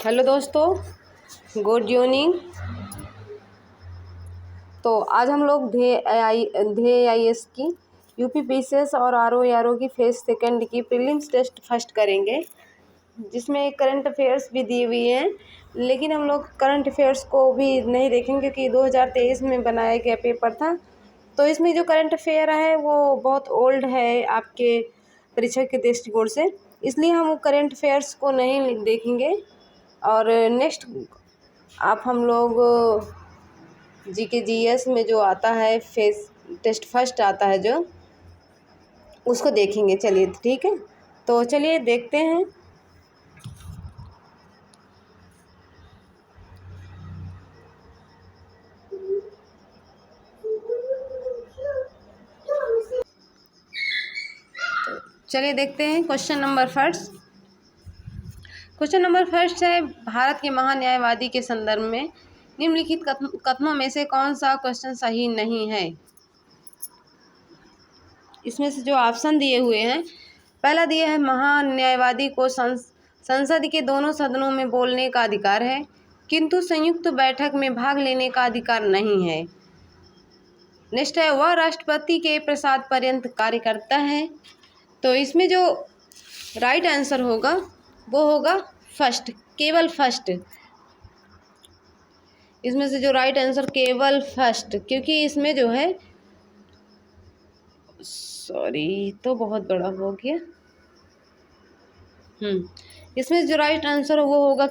Hello दोस्तों, good evening. तो आज हम लोग ध्येय आईएएस की यूपी पीसीएस और आरओ की फेज सेकंड की प्रीलिम्स टेस्ट फर्स्ट करेंगे, जिसमें करंट अफेयर्स भी दी हुई हैं। लेकिन हम लोग करंट अफेयर्स को भी नहीं देखेंगे क्योंकि 2023 में बनाया गया पेपर था। तो इसमें जो करंट अफेयर है वो बहुत ओल्ड है आपके परीक्षा के दृष्टिकोण से, इसलिए हम करंट अफेयर्स को नहीं देखेंगे। और नेक्स्ट आप हम लोग जीके जीएस में जो आता है फेस टेस्ट फर्स्ट आता है जो, उसको देखेंगे। चलिए ठीक है, तो चलिए देखते हैं। चलिए देखते हैं question number first. Question number first है, भारत के महान्यायवादी के संदर्भ में निम्नलिखित कथनों में से कौन सा क्वेश्चन सही नहीं है। इसमें से जो ऑप्शन दिए हुए हैं, पहला दिया है महान्यायवादी को संसद के दोनों सदनों में बोलने का अधिकार है, किंतु संयुक्त बैठक में भाग लेने का अधिकार नहीं है। नेक्स्ट है, वह राष्ट्रपति के प्रसाद पर्यंत कार्य करता है। तो इसमें जो राइट आंसर होगा वो होगा फर्स्ट, केवल फर्स्ट। इसमें से जो राइट आंसर केवल फर्स्ट, क्योंकि इसमें जो है सॉरी तो बहुत बड़ा हो गया। इसमें जो राइट आंसर वो होगा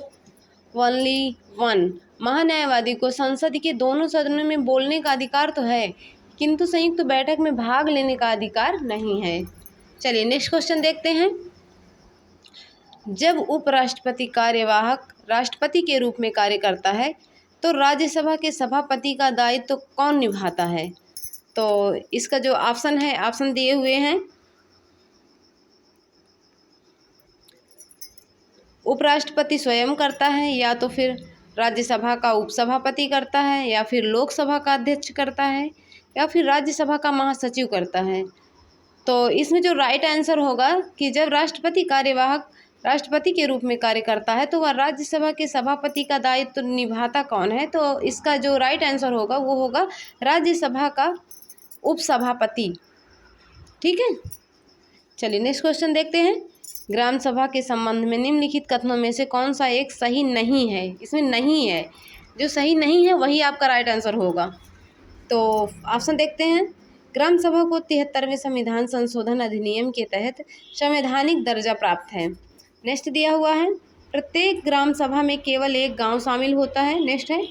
ओनली वन। महान्यायवादी को संसद के दोनों सदनों में बोलने का अधिकार तो है, किंतु संयुक्त बैठक में भाग लेने का अधिकार नहीं है। चलिए नेक्स्ट क्वेश्चन देखते हैं। जब उपराष्ट्रपति कार्यवाहक राष्ट्रपति के रूप में कार्य करता है तो राज्यसभा के सभापति का दायित्व तो कौन निभाता है। तो इसका जो ऑप्शन है, ऑप्शन दिए हुए हैं, उपराष्ट्रपति स्वयं करता है, या तो फिर राज्यसभा का उपसभापति करता है, या फिर लोकसभा का अध्यक्ष करता है, या फिर राज्यसभा का महासचिव करता है। तो इसमें जो राइट आंसर होगा कि जब राष्ट्रपति कार्यवाहक राष्ट्रपति के रूप में कार्य करता है तो वह राज्यसभा के सभापति का दायित्व निभाता कौन है। तो इसका जो राइट आंसर होगा वो होगा राज्यसभा का उपसभापति। ठीक है, चलिए नेक्स्ट क्वेश्चन देखते हैं। ग्राम सभा के संबंध में निम्नलिखित कथनों में से कौन सा एक सही नहीं है। इसमें नहीं है, जो सही नहीं है वही आपका राइट आंसर होगा। तो ऑप्शन देखते हैं। ग्राम सभा को 73वें संविधान संशोधन अधिनियम के तहत संवैधानिक दर्जा प्राप्त है। नेक्स्ट दिया हुआ है, प्रत्येक ग्राम सभा में केवल एक गांव शामिल होता है। नेक्स्ट है,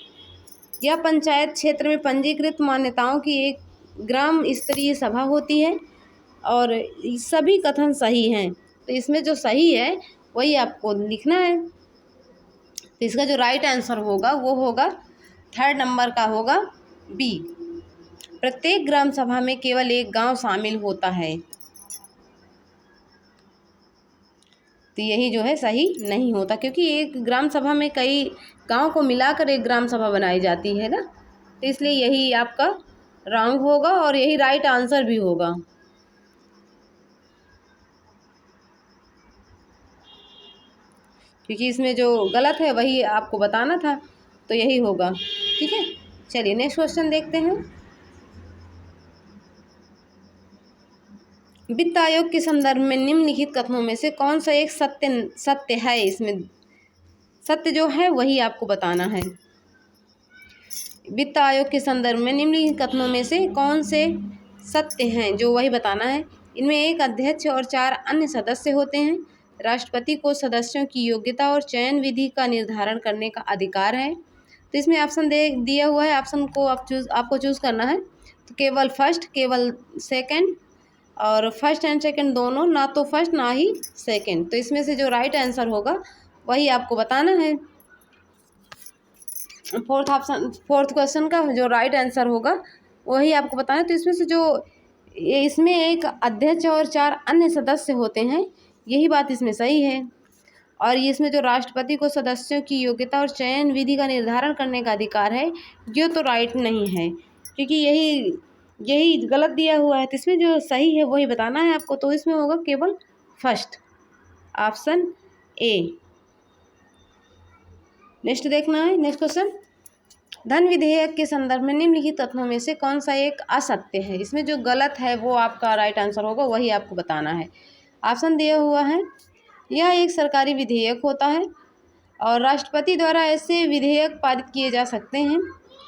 यह पंचायत क्षेत्र में पंजीकृत मान्यताओं की एक ग्राम स्तरीय सभा होती है। और सभी कथन सही हैं, तो इसमें जो सही है वही आपको लिखना है। तो इसका जो राइट आंसर होगा वो होगा थर्ड नंबर का होगा बी, प्रत्येक ग्राम सभा में केवल एक गांव शामिल होता है। तो यही जो है सही नहीं होता, क्योंकि एक ग्राम सभा में कई गांव को मिलाकर एक ग्राम सभा बनाई जाती है ना। तो इसलिए यही आपका रॉन्ग होगा और यही राइट आंसर भी होगा। क्योंकि इसमें जो गलत है वही आपको बताना था, तो यही होगा। ठीक है, चलिए नेक्स्ट क्वेश्चन देखते हैं। वित्त आयोग के संदर्भ में निम्नलिखित कथनों में से कौन सा एक सत्य है। इसमें सत्य जो है वही आपको बताना है। वित्त आयोग के संदर्भ में निम्नलिखित कथनों में से कौन से सत्य हैं, जो वही बताना है। इनमें एक अध्यक्ष और 4 अन्य सदस्य होते हैं। राष्ट्रपति को सदस्यों की योग्यता और चयन विधि का निर्धारण करने का अधिकार है। तो इसमें ऑप्शन दिया हुआ है, ऑप्शन को आपको चूज़ करना है। तो केवल फर्स्ट, केवल सेकंड, और फर्स्ट एंड सेकंड दोनों, ना तो फर्स्ट ना ही सेकंड। तो इसमें से जो राइट आंसर होगा वही आपको बताना है। फोर्थ क्वेश्चन का जो राइट आंसर होगा वही आपको बताना है। तो इसमें से जो इसमें एक अध्यक्ष और 4 अन्य सदस्य होते हैं, यही बात इसमें सही है। और इसमें जो राष्ट्रपति को सदस्यों की योग्यता और चयन विधि का निर्धारण करने का अधिकार है, ये तो राइट नहीं है, क्योंकि यही गलत दिया हुआ है। तो इसमें जो सही है वही बताना है आपको। तो इसमें होगा केवल फर्स्ट, ऑप्शन ए। नेक्स्ट देखना है, नेक्स्ट क्वेश्चन, धन विधेयक के संदर्भ में निम्नलिखित कथनों में से कौन सा एक असत्य है। इसमें जो गलत है वो आपका राइट आंसर होगा, वही आपको बताना है। ऑप्शन दिया हुआ है, यह एक सरकारी विधेयक होता है और राष्ट्रपति द्वारा ऐसे विधेयक पारित किए जा सकते हैं।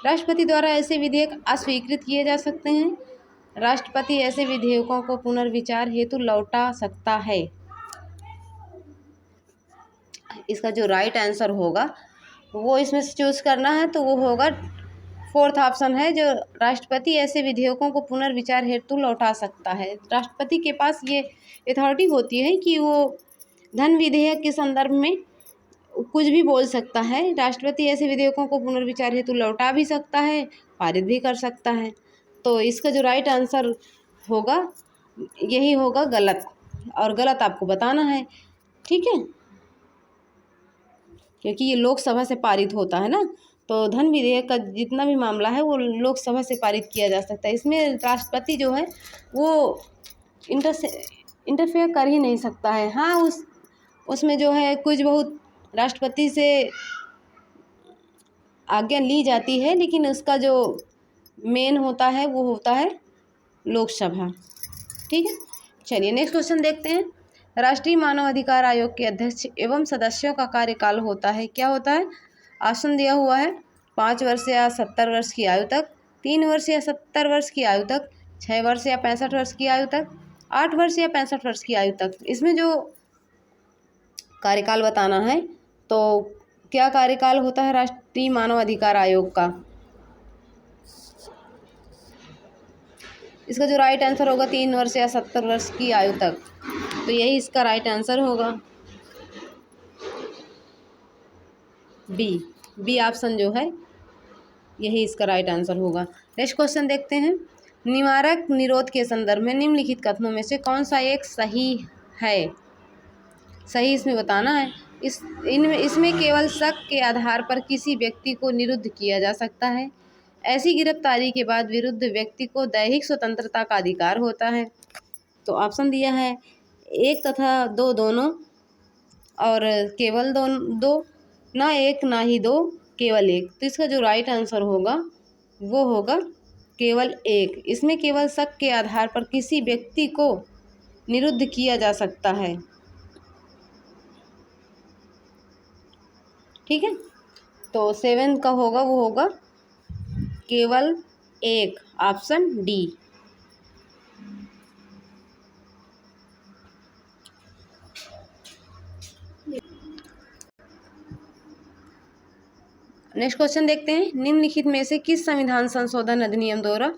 राष्ट्रपति द्वारा ऐसे विधेयक अस्वीकृत किए जा सकते हैं। राष्ट्रपति ऐसे विधेयकों को पुनर्विचार हेतु लौटा सकता है। इसका जो राइट आंसर होगा वो इसमें से चूज करना है, तो वो होगा फोर्थ ऑप्शन है, जो राष्ट्रपति ऐसे विधेयकों को पुनर्विचार हेतु लौटा सकता है। राष्ट्रपति के पास ये अथॉरिटी होती है कि वो धन विधेयक के संदर्भ में कुछ भी बोल सकता है। राष्ट्रपति ऐसे विधेयकों को पुनर्विचार हेतु लौटा भी सकता है, पारित भी कर सकता है। तो इसका जो राइट आंसर होगा यही होगा गलत, और गलत आपको बताना है, ठीक है, क्योंकि ये लोकसभा से पारित होता है ना। तो धन विधेयक का जितना भी मामला है वो लोकसभा से पारित किया जा सकता है। इसमें राष्ट्रपति जो है वो इंटरफेयर कर ही नहीं सकता है। हाँ, उसमें जो है कुछ बहुत राष्ट्रपति से आज्ञा ली जाती है, लेकिन उसका जो मेन होता है वो होता है लोकसभा, ठीक है। चलिए नेक्स्ट क्वेश्चन देखते हैं। राष्ट्रीय मानव अधिकार आयोग के अध्यक्ष एवं सदस्यों का कार्यकाल होता है, क्या होता है। ऑप्शन दिया हुआ है, 5 वर्ष या 70 वर्ष की आयु तक, 3 वर्ष या 70 वर्ष की आयु तक, 6 वर्ष या 65 वर्ष की आयु तक, 8 वर्ष या 65 वर्ष की आयु तक। इसमें जो कार्यकाल बताना है, तो क्या कार्यकाल होता है राष्ट्रीय मानव अधिकार आयोग का। इसका जो राइट आंसर होगा 3 वर्ष या 70 वर्ष की आयु तक, तो यही इसका राइट आंसर होगा, बी ऑप्शन जो है यही इसका राइट आंसर होगा। नेक्स्ट क्वेश्चन देखते हैं। निवारक निरोध के संदर्भ में निम्नलिखित कथनों में से कौन सा एक सही है। सही इसमें बताना है। इसमें केवल शक के आधार पर किसी व्यक्ति को निरुद्ध किया जा सकता है। ऐसी गिरफ्तारी के बाद विरुद्ध व्यक्ति को दैहिक स्वतंत्रता का अधिकार होता है। तो ऑप्शन दिया है 1 तथा 2 दोनों, और केवल दो, ना 1 ना ही 2, केवल 1। तो इसका जो राइट आंसर होगा वो होगा केवल 1। इसमें केवल शक के आधार पर किसी व्यक्ति को निरुद्ध किया जा सकता है, ठीक है। तो 7 का होगा वो होगा केवल 1, ऑप्शन डी। नेक्स्ट क्वेश्चन देखते हैं। निम्नलिखित में से किस संविधान संशोधन अधिनियम द्वारा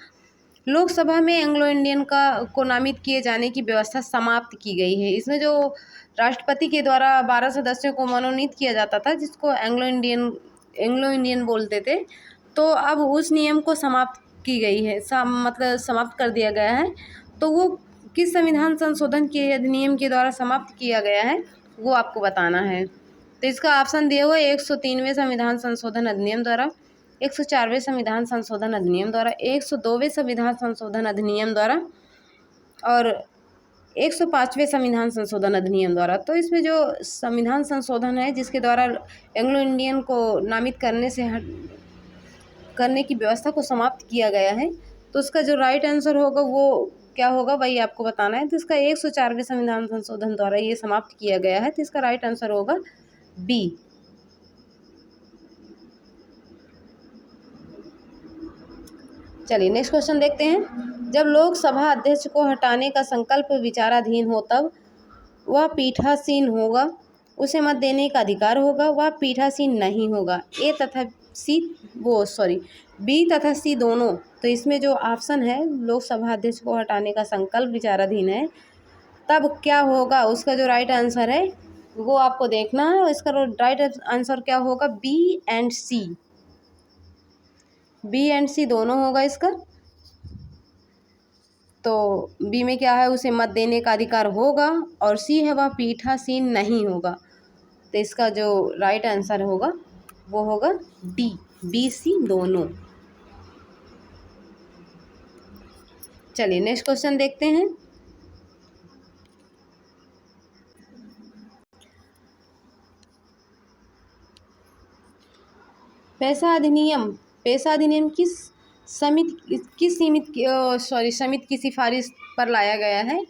लोकसभा में एंग्लो इंडियन को नामित किए जाने की व्यवस्था समाप्त की गई है। इसमें जो राष्ट्रपति के द्वारा 12 सदस्यों को मनोनीत किया जाता था, जिसको एंग्लो इंडियन बोलते थे, तो अब उस नियम को समाप्त की गई है, मतलब समाप्त कर दिया गया है। तो वो किस संविधान संशोधन के अधिनियम के द्वारा समाप्त किया गया है वो आपको बताना है। तो इसका ऑप्शन दिया हुआ है 103वें संविधान संशोधन अधिनियम द्वारा, 104वें संविधान संशोधन अधिनियम द्वारा, 102वें संविधान संशोधन अधिनियम द्वारा और 105वें संविधान संशोधन अधिनियम द्वारा। तो इसमें जो संविधान संशोधन है जिसके द्वारा एंग्लो इंडियन को नामित करने की व्यवस्था को समाप्त किया गया है, तो उसका जो राइट आंसर होगा वो क्या होगा वही आपको बताना है। तो इसका 104वें संविधान संशोधन द्वारा ये समाप्त किया गया है, तो इसका राइट आंसर होगा बी। चलिए नेक्स्ट क्वेश्चन देखते हैं। जब लोकसभा अध्यक्ष को हटाने का संकल्प विचाराधीन हो तब वह पीठासीन होगा, उसे मत देने का अधिकार होगा, वह पीठासीन नहीं होगा। बी तथा सी दोनों। तो इसमें जो ऑप्शन है लोकसभा अध्यक्ष को हटाने का संकल्प विचाराधीन है, तब क्या होगा, उसका जो राइट आंसर है वो आपको देखना है। इसका राइट आंसर क्या होगा, बी एंड सी दोनों होगा इसका। तो बी में क्या है, उसे मत देने का अधिकार होगा, और सी है वह पीठासीन नहीं होगा। तो इसका जो राइट आंसर होगा वो होगा डी, बी सी दोनों। चलिए नेक्स्ट क्वेश्चन देखते हैं। पैसा अधिनियम समिति की सिफारिश पर लाया गया है,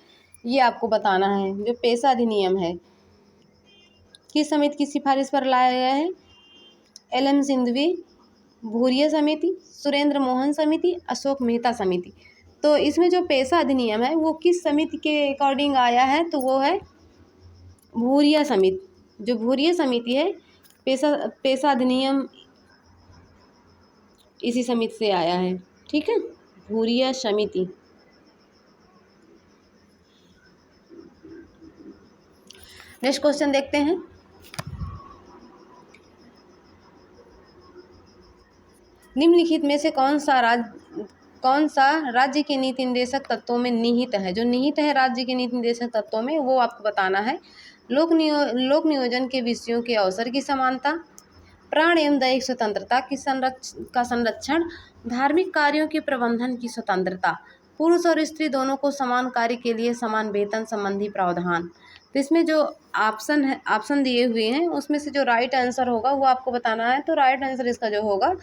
ये आपको बताना है। जो पैसा अधिनियम है किस समिति की सिफारिश पर लाया गया है? LM सिंघवी, भूरिया समिति, सुरेंद्र मोहन समिति, अशोक मेहता समिति। तो इसमें जो पैसा अधिनियम है वो किस समिति के अकॉर्डिंग आया है? तो वो है भूरिया समिति। जो भूरिया समिति है, पैसा अधिनियम इसी समिति से आया है, ठीक है, भूरिया समिति। नेक्स्ट क्वेश्चन देखते हैं। निम्नलिखित में से कौन सा राज्य के नीति निर्देशक तत्वों में निहित है? जो निहित है राज्य के नीति निर्देशक तत्वों में, वो आपको बताना है। लोक नियोजन के विषयों के अवसर की समानता, प्राण एवं दैहिक स्वतंत्रता का संरक्षण, धार्मिक कार्यों के प्रबंधन की स्वतंत्रता, पुरुष और स्त्री दोनों को समान कार्य के लिए समान वेतन संबंधी प्रावधान। तो इसमें जो ऑप्शन दिए हुए हैं उसमें से जो राइट आंसर होगा वो आपको बताना है। तो राइट आंसर इसका जो होगा,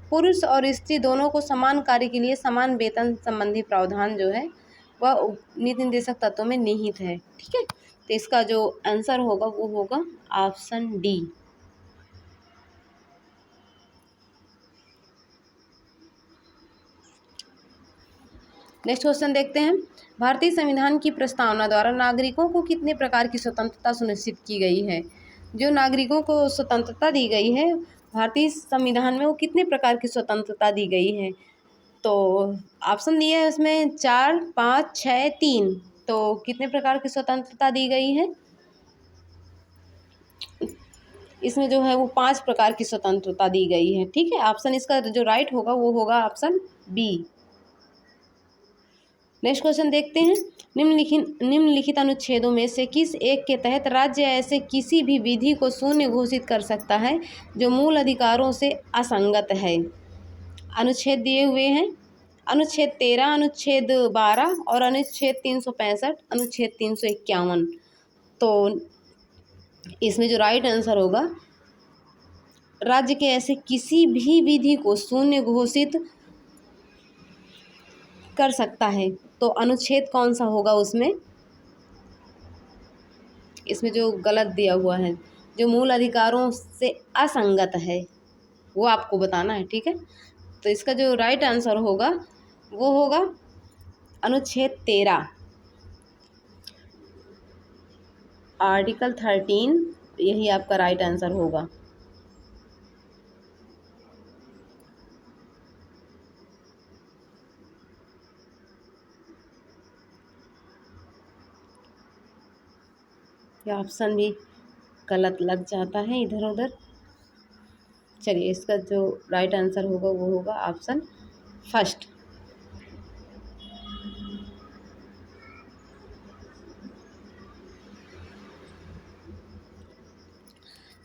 पुरुष और स्त्री दोनों को समान कार्य के लिए समान वेतन संबंधी प्रावधान जो है वह नीति निर्देशक तत्वों में निहित है, ठीक है। तो इसका जो आंसर होगा वो होगा ऑप्शन डी। नेक्स्ट क्वेश्चन देखते हैं। भारतीय संविधान की प्रस्तावना द्वारा नागरिकों को कितने प्रकार की स्वतंत्रता सुनिश्चित की गई है? जो नागरिकों को स्वतंत्रता दी गई है भारतीय संविधान में, वो कितने प्रकार की स्वतंत्रता दी गई है? तो ऑप्शन दिए है उसमें 4, 5, 6, 3। तो कितने प्रकार की स्वतंत्रता दी गई है? इसमें जो है वो 5 प्रकार की स्वतंत्रता दी गई है, ठीक है। ऑप्शन इसका जो राइट होगा वो होगा ऑप्शन बी। नेक्स्ट क्वेश्चन देखते हैं। निम्नलिखित अनुच्छेदों में से किस एक के तहत राज्य ऐसे किसी भी विधि को शून्य घोषित कर सकता है जो मूल अधिकारों से असंगत है? अनुच्छेद दिए हुए हैं, अनुच्छेद 13, अनुच्छेद 12 और अनुच्छेद 365, अनुच्छेद 351। तो इसमें जो राइट आंसर होगा, राज्य के ऐसे किसी भी विधि को शून्य घोषित कर सकता है। तो अनुच्छेद कौन सा होगा उसमें? इसमें जो गलत दिया हुआ है, जो मूल अधिकारों से असंगत है, वो आपको बताना है, ठीक है। तो इसका जो राइट आंसर होगा वो होगा अनुच्छेद 13, आर्टिकल 13, यही आपका राइट आंसर होगा। ये ऑप्शन भी गलत लग जाता है इधर उधर। चलिए, इसका जो राइट आंसर होगा वो होगा ऑप्शन फर्स्ट।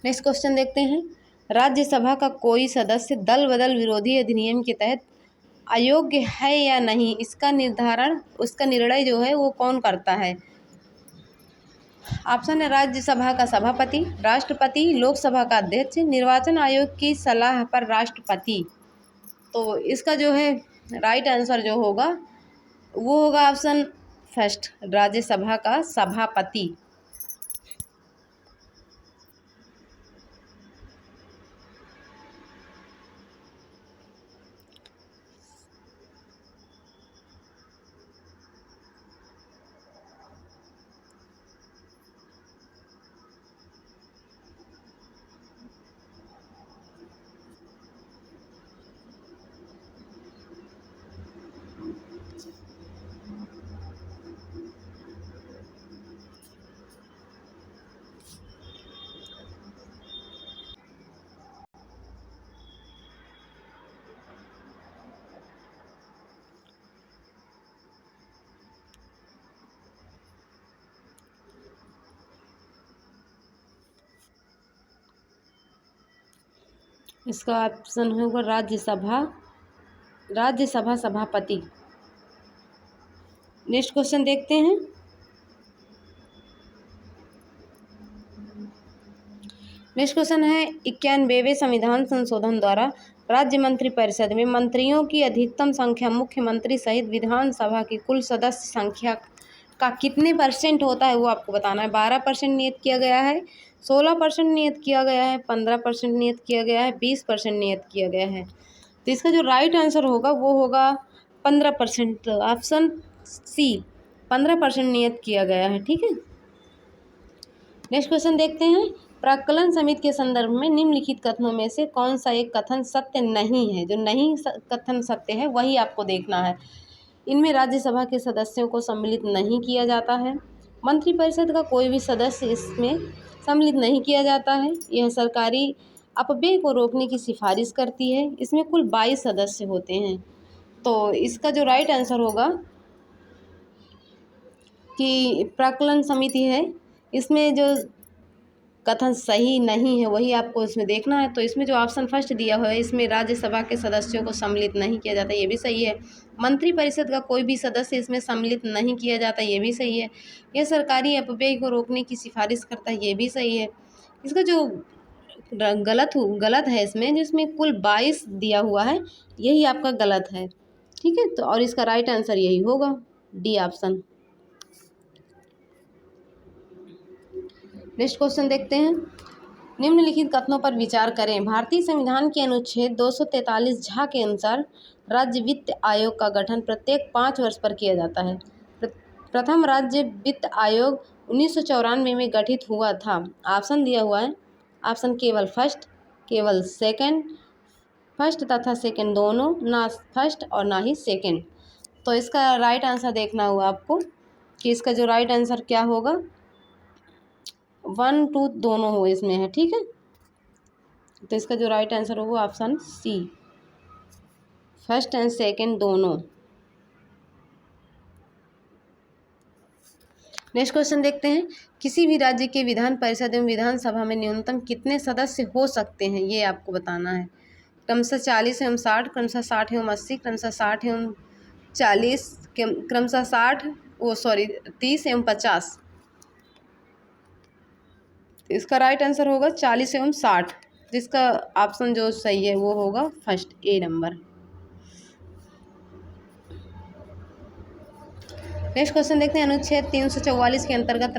नेक्स्ट क्वेश्चन देखते हैं। राज्यसभा का कोई सदस्य दल बदल विरोधी अधिनियम के तहत अयोग्य है या नहीं, उसका निर्णय जो है वो कौन करता है? ऑप्शन है राज्यसभा का सभापति, राष्ट्रपति, लोकसभा का अध्यक्ष, निर्वाचन आयोग की सलाह पर राष्ट्रपति। तो इसका जो है राइट आंसर जो होगा वो होगा ऑप्शन फर्स्ट, राज्यसभा का सभापति। इसका ऑप्शन होगा राज्यसभा सभापति। नेक्स्ट क्वेश्चन देखते हैं। नेक्स्ट क्वेश्चन है 91वें संविधान संशोधन द्वारा राज्य मंत्रिपरिषद में मंत्रियों की अधिकतम संख्या मुख्यमंत्री सहित विधानसभा की कुल सदस्य संख्या का कितने परसेंट होता है वो आपको बताना है। 12% नियत किया गया है, 16% नियत किया गया है, 15% नियत किया गया है, 20% नियत किया गया है। तो इसका जो राइट आंसर होगा वो होगा 15%, ऑप्शन सी 15% नियत किया गया है। ठीक है, नेक्स्ट क्वेश्चन देखते हैं। प्राक्कलन समिति के संदर्भ में निम्नलिखित कथनों में से कौन सा एक कथन सत्य नहीं है। जो नहीं कथन सत्य है वही आपको देखना है। इनमें राज्यसभा के सदस्यों को सम्मिलित नहीं किया जाता है, मंत्रिपरिषद का कोई भी सदस्य इसमें सम्मिलित नहीं किया जाता है, यह सरकारी अपव्यय को रोकने की सिफारिश करती है, इसमें कुल 22 सदस्य होते हैं। तो इसका जो राइट आंसर होगा कि प्राक्कलन समिति है, इसमें जो कथन सही नहीं है वही आपको इसमें देखना है। तो इसमें जो ऑप्शन फर्स्ट दिया हुआ है, इसमें राज्यसभा के सदस्यों को सम्मिलित नहीं किया जाता, ये भी सही है। मंत्रिपरिषद का कोई भी सदस्य इसमें सम्मिलित नहीं किया जाता, ये भी सही है। यह सरकारी अपव्यय को रोकने की सिफारिश करता है, ये भी सही है। इसका जो गलत है इसमें, जिसमें कुल 22 दिया हुआ है, यही आपका गलत है। ठीक है, तो और इसका राइट आंसर यही होगा, डी ऑप्शन। नेक्स्ट क्वेश्चन देखते हैं। निम्नलिखित कथनों पर विचार करें। भारतीय संविधान के अनुच्छेद 243 झा के अनुसार राज्य वित्त आयोग का गठन प्रत्येक 5 वर्ष पर किया जाता है। प्रथम राज्य वित्त आयोग 1994 में गठित हुआ था। ऑप्शन दिया हुआ है, ऑप्शन केवल फर्स्ट, केवल सेकंड, फर्स्ट तथा सेकंड दोनों, ना फर्स्ट और ना ही सेकंड। तो इसका राइट आंसर देखना होगा आपको कि इसका जो राइट आंसर क्या होगा, 1 2 दोनों हो इसमें है। ठीक है, तो इसका जो राइट आंसर होगा option C, first and second दोनों। नेक्स्ट क्वेश्चन देखते हैं। किसी भी राज्य के विधान परिषद एवं विधानसभा में न्यूनतम कितने सदस्य हो सकते हैं, ये आपको बताना है। क्रमशः 40 एवं 60, क्रमशः 60 एवं 80, क्रमशः 60 एवं 40, क्रमशः 30 एवं 50। तो इसका राइट आंसर होगा 40 एवं 60। जिसका ऑप्शन जो सही है वो होगा फर्स्ट, ए नंबर। नेक्स्ट क्वेश्चन देखते हैं। अनुच्छेद 344 के अंतर्गत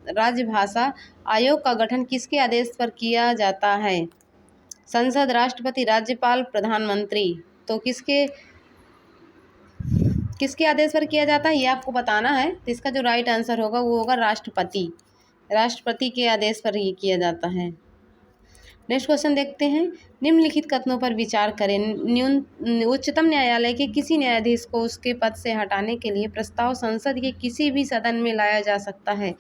राज्य भाषा आयोग का गठन किसके आदेश पर किया जाता है। संसद, राष्ट्रपति, राज्यपाल, प्रधानमंत्री। तो किसके आदेश पर किया जाता है ये आपको बताना है। तो इसका जो राइट आंसर होगा वो होगा राष्ट्रपति के आदेश पर ये किया जाता है। नेक्स्ट क्वेश्चन देखते हैं। निम्नलिखित कथनों पर विचार करें। उच्चतम न्यायालय के किसी न्यायाधीश को उसके पद से हटाने के लिए प्रस्ताव संसद के किसी भी सदन में लाया जा सकता है।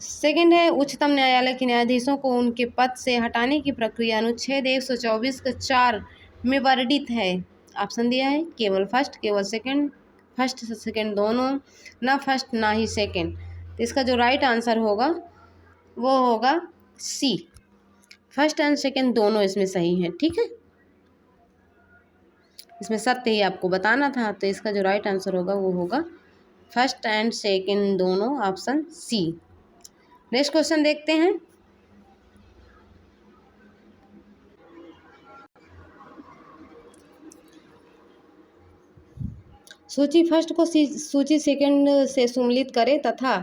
सेकंड है, उच्चतम न्यायालय के न्यायाधीशों को उनके पद से हटाने की प्रक्रिया अनुच्छेद 124 के 4 में वर्णित है। ऑप्शन दिया है, केवल फर्स्ट, केवल सेकंड, फर्स्ट से सेकंड दोनों, ना फर्स्ट ना ही सेकंड। तो इसका जो राइट आंसर होगा वो होगा सी, फर्स्ट एंड सेकंड दोनों इसमें सही है। ठीक है, इसमें सत्य ही आपको बताना था। तो इसका जो राइट आंसर होगा वो होगा फर्स्ट एंड सेकंड दोनों, ऑप्शन सी। नेक्स्ट क्वेश्चन देखते हैं। सूची फर्स्ट को सूची सेकंड से सम्मिलित करें तथा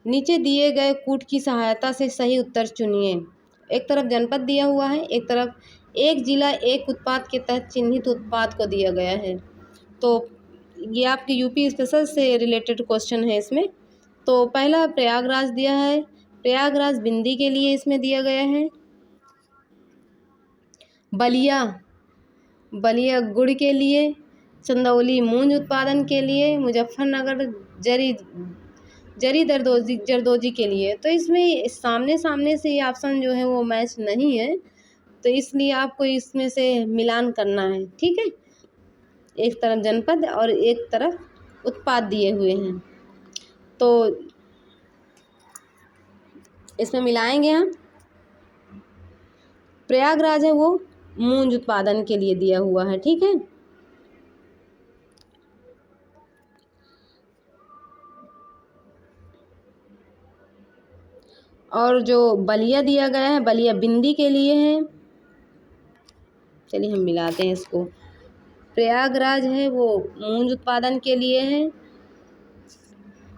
नीचे दिए गए कूट की सहायता से सही उत्तर चुनिए। एक तरफ जनपद दिया हुआ है, एक तरफ एक जिला एक उत्पाद के तहत चिन्हित उत्पाद को दिया गया है। तो ये आपके यूपी स्पेशल से रिलेटेड क्वेश्चन है इसमें। तो पहला प्रयागराज दिया है, प्रयागराज बिंदी के लिए इसमें दिया गया है। बलिया गुड़ के लिए, चंदौली मूंज उत्पादन के लिए, मुजफ्फरनगर जरी जरदोजी के लिए। तो इसमें सामने से ये ऑप्शन जो है वो मैच नहीं है, तो इसलिए आपको इसमें से मिलान करना है। ठीक है, एक तरफ जनपद और एक तरफ उत्पाद दिए हुए हैं, तो इसमें मिलाएंगे हम। प्रयागराज है वो मूंज उत्पादन के लिए दिया हुआ है। ठीक है, और जो बलिया दिया गया है, बलिया बिंदी के लिए है। चलिए हम मिलाते हैं इसको। प्रयागराज है वो मूंज उत्पादन के लिए है,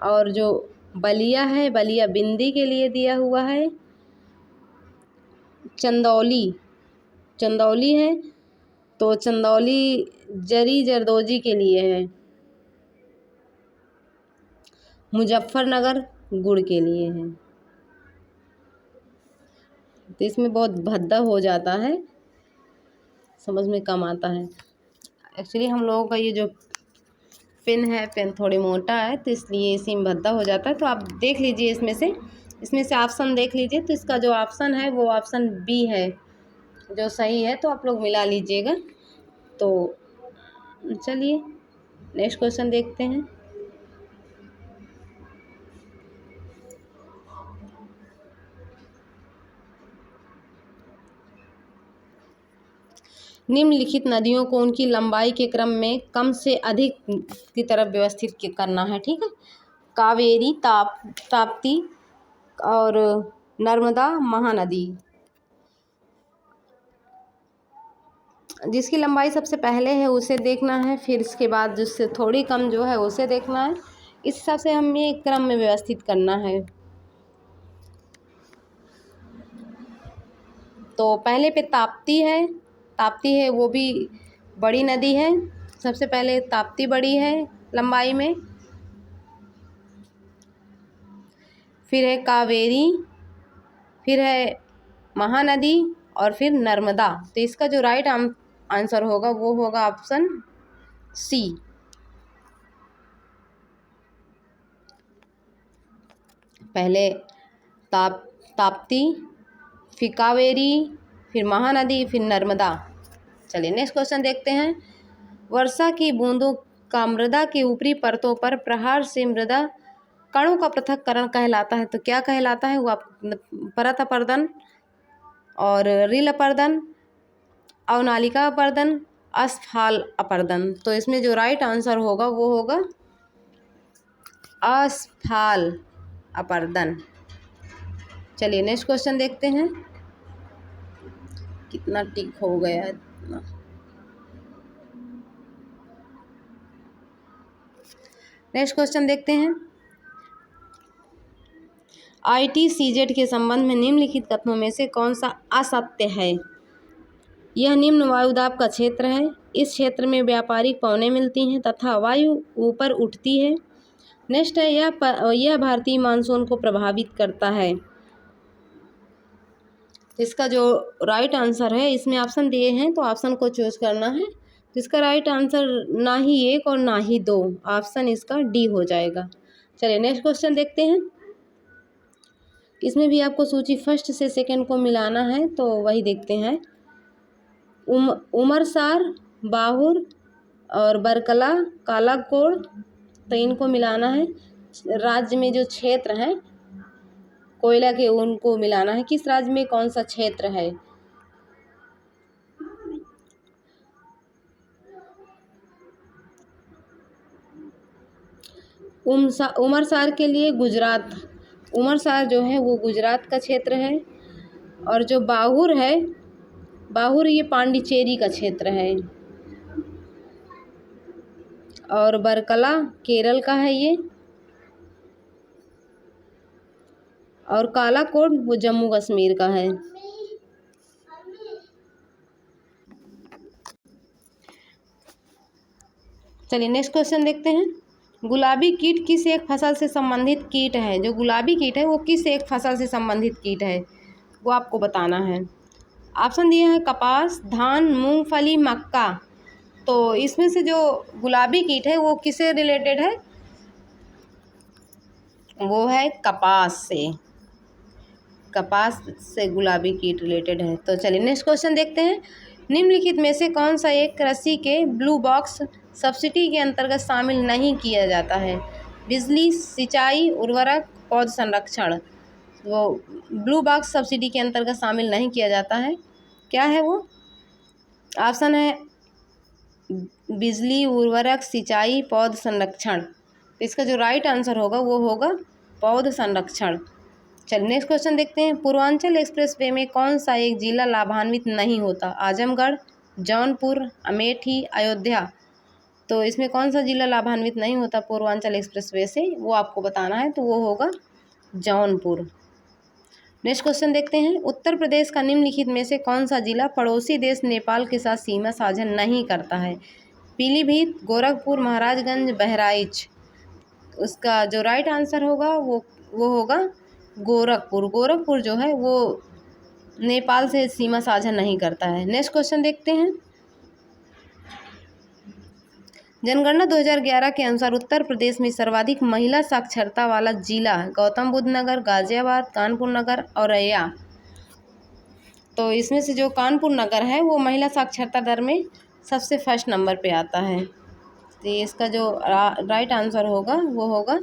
और जो बलिया है, बलिया बिंदी के लिए दिया हुआ है। चंदौली है तो चंदौली जरी जरदोजी के लिए है। मुजफ्फरनगर गुड़ के लिए है। तो इसमें बहुत भद्दा हो जाता है, समझ में कम आता है। एक्चुअली हम लोगों का ये जो पेन थोड़ी मोटा है, तो इसलिए इसी में भद्दा हो जाता है। तो आप देख लीजिए इसमें से ऑप्शन देख लीजिए। तो इसका जो ऑप्शन है वो ऑप्शन बी है जो सही है, तो आप लोग मिला लीजिएगा। तो चलिए नेक्स्ट क्वेश्चन देखते हैं। निम्नलिखित नदियों को उनकी लंबाई के क्रम में कम से अधिक की तरफ व्यवस्थित करना है, ठीक है। कावेरी, ताप्ती और नर्मदा, महानदी। जिसकी लंबाई सबसे पहले है उसे देखना है, फिर इसके बाद जिससे थोड़ी कम जो है उसे देखना है। इस हिसाब से हमें क्रम में व्यवस्थित करना है। तो पहले पे ताप्ती है वो भी बड़ी नदी है। सबसे पहले ताप्ती बड़ी है लंबाई में, फिर है कावेरी, फिर है महानदी और फिर नर्मदा। तो इसका जो राइट आंसर होगा वो होगा ऑप्शन सी। पहले ताप्ती, फिर कावेरी, फिर महानदी, फिर नर्मदा। चलिए नेक्स्ट क्वेश्चन देखते हैं। वर्षा की बूंदों का मृदा की ऊपरी परतों पर प्रहार से मृदा कणों का पृथक्करण कहलाता है। तो क्या कहलाता है वो आप परत अपर्दन और रील अपर्दन, अवनालिका अपर्दन, अस्फाल अपर्दन। तो इसमें जो राइट आंसर होगा वो होगा अस्फाल अपर्दन। चलिए नेक्स्ट क्वेश्चन देखते हैं। कितना टिक हो गया है इतना। नेक्स्ट क्वेश्चन देखते हैं। ITCZ के संबंध में निम्नलिखित कथनों में से कौन सा असत्य है। यह निम्न वायुदाब का क्षेत्र है। इस क्षेत्र में व्यापारिक पवनें मिलती हैं तथा वायु ऊपर उठती है। नेक्स्ट है यह भारतीय मानसून को प्रभावित करता है। इसका जो राइट आंसर है, इसमें ऑप्शन दिए हैं तो ऑप्शन को चूज करना है। तो इसका राइट आंसर ना ही 1 और ना ही 2, ऑप्शन इसका डी हो जाएगा। चलिए नेक्स्ट क्वेश्चन देखते हैं। इसमें भी आपको सूची फर्स्ट से सेकंड को मिलाना है, तो वही देखते हैं। उमरसार, बाहुर और बरकला, कालाकोड़, तो इनको मिलाना है। राज्य में जो क्षेत्र हैं कोयला के, उनको मिलाना है। किस राज्य में कौन सा क्षेत्र है। उमरसार के लिए गुजरात, उमरसार जो है वो गुजरात का क्षेत्र है। और जो बाहुर है, बाहुर ये पांडिचेरी का क्षेत्र है। और बरकला केरल का है ये। और कालाकोट वो जम्मू कश्मीर का है। चलिए नेक्स्ट क्वेश्चन देखते हैं। गुलाबी कीट किस एक फसल से संबंधित कीट है। जो गुलाबी कीट है वो किस एक फसल से संबंधित कीट है वो आपको बताना है। ऑप्शन दिए हैं कपास, धान, मूंगफली, मक्का। तो इसमें से जो गुलाबी कीट है वो किससे रिलेटेड है, वो है कपास से। कपास से गुलाबी कीट रिलेटेड है। तो चलिए नेक्स्ट क्वेश्चन देखते हैं। निम्नलिखित में से कौन सा एक कृषि के ब्लू बॉक्स सब्सिडी के अंतर्गत शामिल नहीं किया जाता है। बिजली, सिंचाई, उर्वरक, पौध संरक्षण। वो ब्लू बॉक्स सब्सिडी के अंतर्गत शामिल नहीं किया जाता है। क्या है वो। ऑप्शन है बिजली, उर्वरक, सिंचाई, पौध संरक्षण। इसका जो राइट आंसर होगा वो होगा पौध संरक्षण। चलिए नेक्स्ट क्वेश्चन देखते हैं। पूर्वांचल एक्सप्रेसवे में कौन सा एक जिला लाभान्वित नहीं होता? आजमगढ़, जौनपुर, अमेठी, अयोध्या। तो इसमें कौन सा जिला लाभान्वित नहीं होता पूर्वांचल एक्सप्रेसवे से, वो आपको बताना है, तो वो होगा जौनपुर। नेक्स्ट क्वेश्चन देखते हैं। उत्तर प्रदेश का निम्नलिखित में से कौन सा जिला पड़ोसी देश नेपाल के साथ सीमा साझा नहीं करता है? पीलीभीत, गोरखपुर, महाराजगंज, बहराइच। उसका जो राइट आंसर होगा वो होगा गोरखपुर। गोरखपुर जो है वो नेपाल से सीमा साझा नहीं करता है। नेक्स्ट क्वेश्चन देखते हैं। जनगणना 2011 के अनुसार उत्तर प्रदेश में सर्वाधिक महिला साक्षरता वाला जिला गौतम बुद्ध नगर, गाजियाबाद, कानपुर नगर, औरैया। तो इसमें से जो कानपुर नगर है वो महिला साक्षरता दर में सबसे फर्स्ट नंबर पे आता है। तो इसका जो राइट आंसर होगा वो होगा